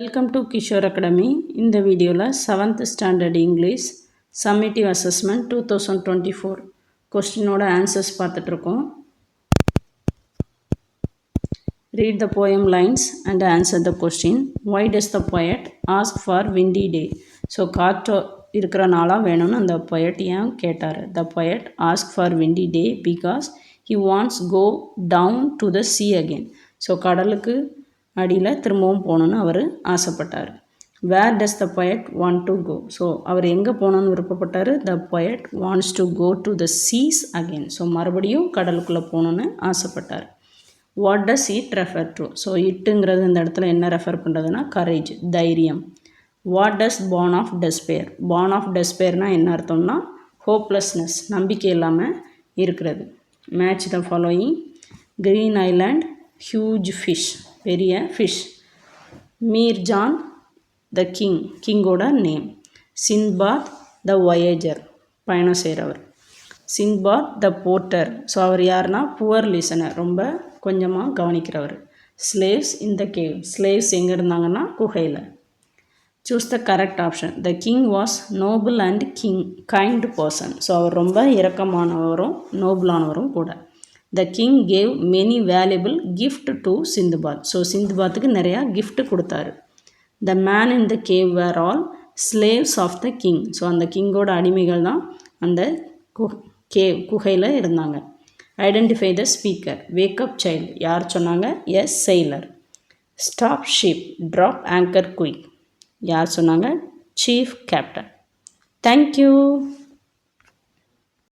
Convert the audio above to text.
Welcome to Kishore academy. இந்த வீடியோவில் 7th standard English summative assessment 2024 கொஸ்டினோட ஆன்சர்ஸ் பார்த்துட்ருக்கோம். Read the poem lines and answer the question. Why does the poet ask for windy day? So காற்று இருக்கிற நாளாக வேணும்னு அந்த poet ஏன் கேட்டார்? The poet asked for windy day because he wants go down to the sea again. So கடலுக்கு அடியில் திரும்பவும் போகணுன்னு அவர் ஆசைப்பட்டார். Where does the poet want to go? So அவர் எங்கே போகணுன்னு விருப்பப்பட்டார்? The poet wants to go to the seas again. So மறுபடியும் கடலுக்குள்ளே போகணுன்னு ஆசைப்பட்டார். What does it refer to? So இட்டுங்கிறது இந்த இடத்துல என்ன ரெஃபர் பண்ணுறதுன்னா கரேஜ், தைரியம். What does born of despair? born of டெஸ்பேர்னால் என்ன அர்த்தம்னா ஹோப்லெஸ்னஸ், நம்பிக்கை இல்லாமல் இருக்கிறது. Match the following. Green island, huge fish, பெரிய ஃபிஷ். மீர்ஜான் த கிங், கிங்கோட நேம். சிந்த்பாத் த வொயேஜர், பயணம் செய்கிறவர். சிந்த்பாத் த போர்ட்டர், ஸோ அவர் யாருன்னா புவர் லிசனர், ரொம்ப கொஞ்சமாக கவனிக்கிறவர். Slaves in the cave, slaves எங்கே இருந்தாங்கன்னா குகையில். Choose the correct option. The king was noble and kind person, so அவர் ரொம்ப இரக்கமானவரும் நோபலானவரும் கூட. The king gave many valuable gift to Sindbad, so சிந்துபாத்துக்கு நிறையா கிஃப்ட் கொடுத்தாரு. The man in the cave were all slaves of the king, so அந்த கிங்கோட அடிமைகள் தான் அந்த குகையில் இருந்தாங்க. Identify the speaker. Wake up child, யார் சொன்னாங்க? S sailor. Stop ship, drop anchor quick, யார் சொன்னாங்க? Chief captain. தேங்க்யூ.